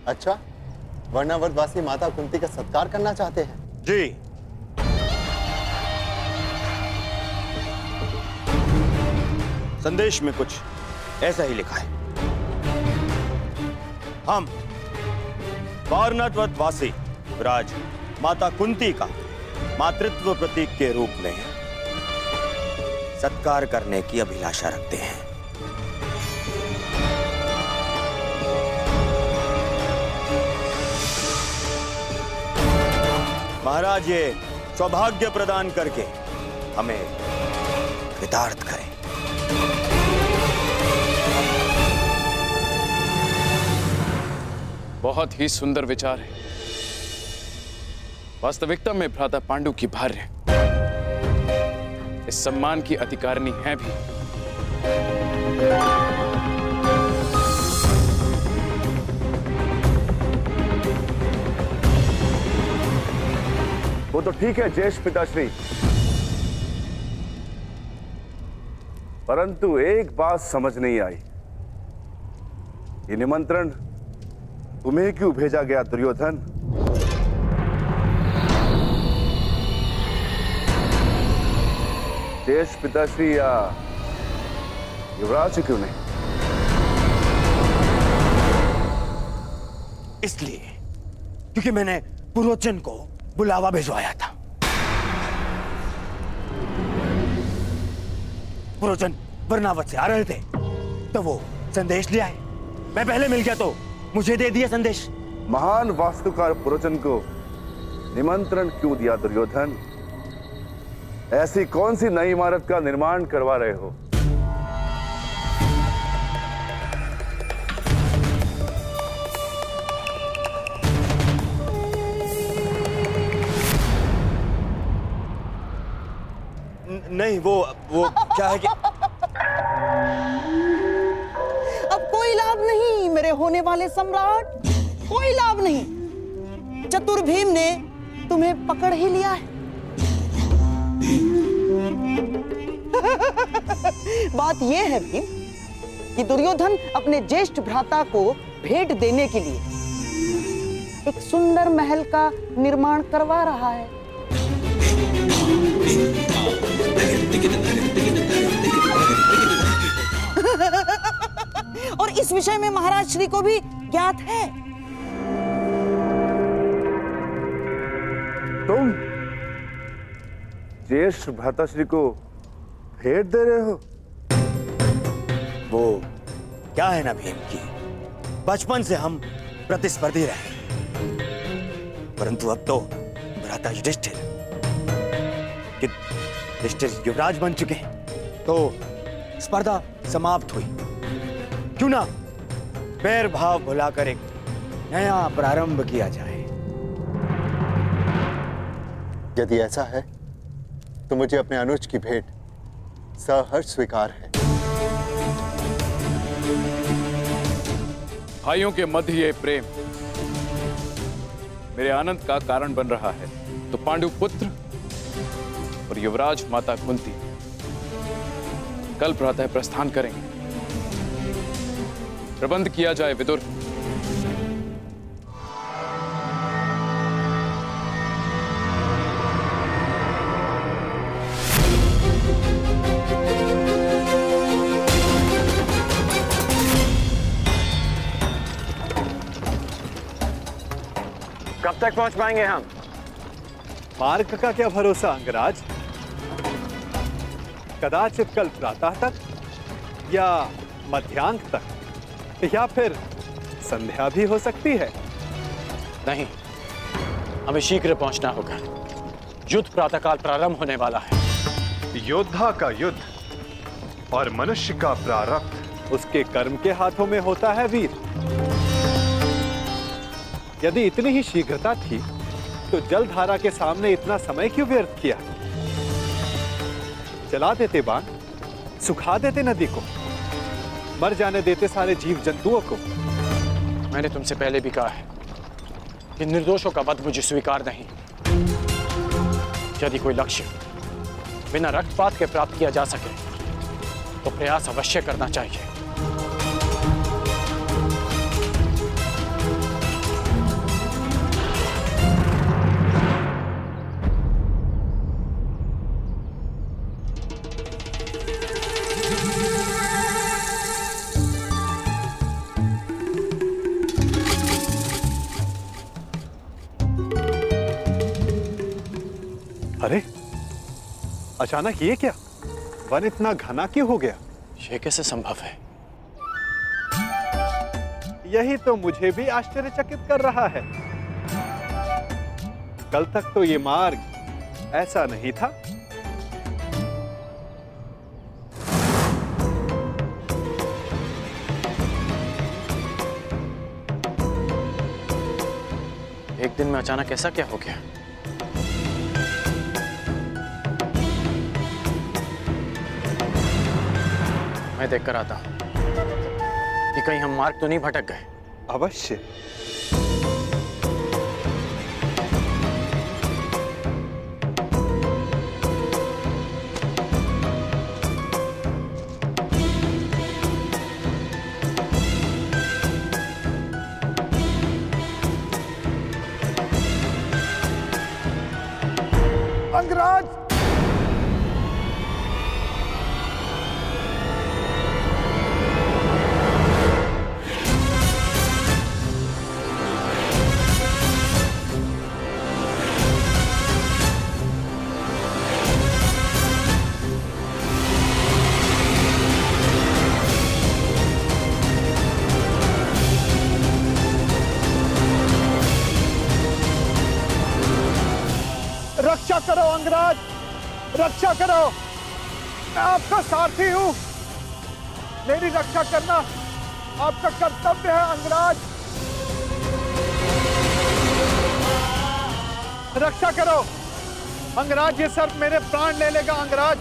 अच्छा, वर्णावतवासी माता कुंती का सत्कार करना चाहते हैं? जी। संदेश में कुछ ऐसा ही लिखा है। हम वर्णावतवासी राज माता कुंती का मातृत्व प्रतीक के रूप में सत्कार करने की अभिलाषा रखते हैं। महाराज ये सौभाग्य प्रदान करके हमें कृतार्थ करें। बहुत ही सुंदर विचार है। वास्तविकता में भ्राता पांडु की भार्य इस सम्मान की अधिकारिणी है भी। वो तो ठीक है ज्येष्ठ पिताश्री, परंतु एक बात समझ नहीं आई। ये निमंत्रण तुम्हें क्यों भेजा गया दुर्योधन? ज्येष्ठ पिताश्री या युवराज क्यों नहीं? इसलिए क्योंकि मैंने पुरोचन को बुलावा भिजवाया था। पुरोचन वर्णावत से आ रहे थे तो वो संदेश ले आए। मैं पहले मिल गया तो मुझे दे दिया संदेश। महान वास्तुकार पुरोचन को निमंत्रण क्यों दिया दुर्योधन? ऐसी कौन सी नई इमारत का निर्माण करवा रहे हो? नहीं, वो क्या है कि अब कोई लाभ नहीं मेरे होने वाले सम्राट, कोई लाभ नहीं। चतुर भीम ने तुम्हें पकड़ ही लिया है। बात यह है भीम कि दुर्योधन अपने ज्येष्ठ भ्राता को भेंट देने के लिए एक सुंदर महल का निर्माण करवा रहा है। और इस विषय में महाराज श्री को भी ज्ञात है। तुम ज्येष्ठ भ्राताश्री को भेंट दे रहे हो? वो क्या है ना भीम की, बचपन से हम प्रतिस्पर्धी रहे, परंतु अब तो भ्राता युधिष्ठिर युवराज बन चुके हैं तो स्पर्धा समाप्त हुई। क्यों ना बैर भाव भुलाकर एक नया प्रारंभ किया जाए। यदि ऐसा है तो मुझे अपने अनुज की भेंट सहर्ष स्वीकार है। भाइयों के मध्य ये प्रेम मेरे आनंद का कारण बन रहा है, तो पांडु पुत्र और युवराज माता कुंती कल प्रातः प्रस्थान करेंगे। प्रबंध किया जाए विदुर। कब तक पहुंच पाएंगे हम? मार्ग का क्या भरोसा अंगराज? कदाचित कल प्रातः तक या मध्यांक तक या फिर संध्या भी हो सकती है। नहीं, हमें शीघ्र पहुंचना होगा। युद्ध प्रातःकाल प्रारंभ होने वाला है। योद्धा का युद्ध और मनुष्य का प्रारब्ध उसके कर्म के हाथों में होता है वीर। यदि इतनी ही शीघ्रता थी तो जलधारा के सामने इतना समय क्यों व्यर्थ किया? जला देते बाण, सुखा देते नदी को, मर जाने देते सारे जीव जंतुओं को। मैंने तुमसे पहले भी कहा है कि निर्दोषों का वध मुझे स्वीकार नहीं। यदि कोई लक्ष्य बिना रक्तपात के प्राप्त किया जा सके तो प्रयास अवश्य करना चाहिए। अरे अचानक ये क्या? वन इतना घना क्यों हो गया? ये कैसे संभव है? यही तो मुझे भी आश्चर्यचकित कर रहा है। कल तक तो ये मार्ग ऐसा नहीं था। एक दिन में अचानक ऐसा क्या हो गया? मैं देखकर आता हूं कि कहीं हम मार्ग तो नहीं भटक गए। अवश्य। अंगराज! रक्षा करो अंगराज, रक्षा करो। मैं आपका सारथी हूं। मेरी रक्षा करना आपका कर्तव्य है अंगराज। रक्षा करो अंगराज, ये सर्प मेरे प्राण ले लेगा अंगराज।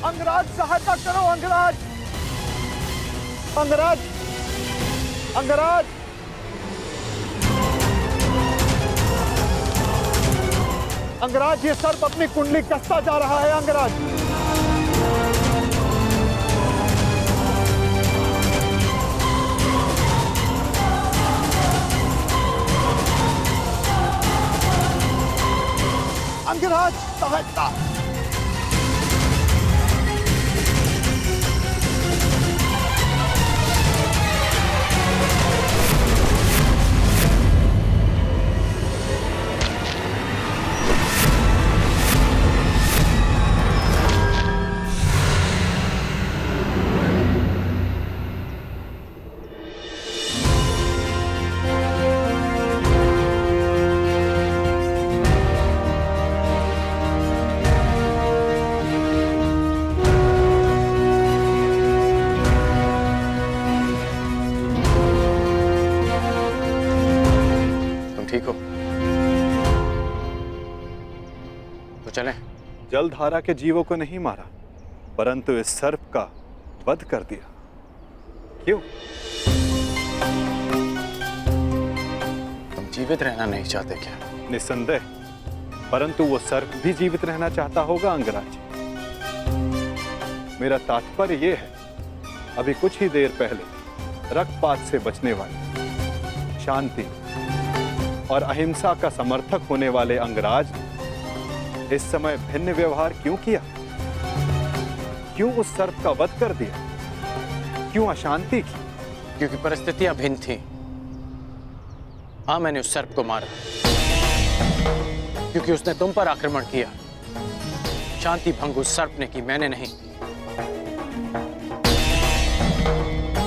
अंगराज सहायता करो अंगराज। अंगराज, अंगराज, अंगराज, ये सर्प अपनी कुंडली कसता जा रहा है अंगराज। अंगराज सहायता। ठीक हो तो चलें। जलधारा के जीवों को नहीं मारा, परंतु इस सर्प का वध कर दिया। क्यों? तुम जीवित रहना नहीं चाहते क्या? निस्संदेह, परंतु वो सर्प भी जीवित रहना चाहता होगा अंगराज। मेरा तात्पर्य ये है, अभी कुछ ही देर पहले रक्तपात से बचने वाले, शांति और अहिंसा का समर्थक होने वाले अंगराज इस समय भिन्न व्यवहार क्यों किया? क्यों उस सर्प का वध कर दिया? क्यों अशांति की? क्योंकि परिस्थितियां भिन्न थी। हाँ, मैंने उस सर्प को मारा क्योंकि उसने तुम पर आक्रमण किया। शांति भंग उस सर्प ने की, मैंने नहीं।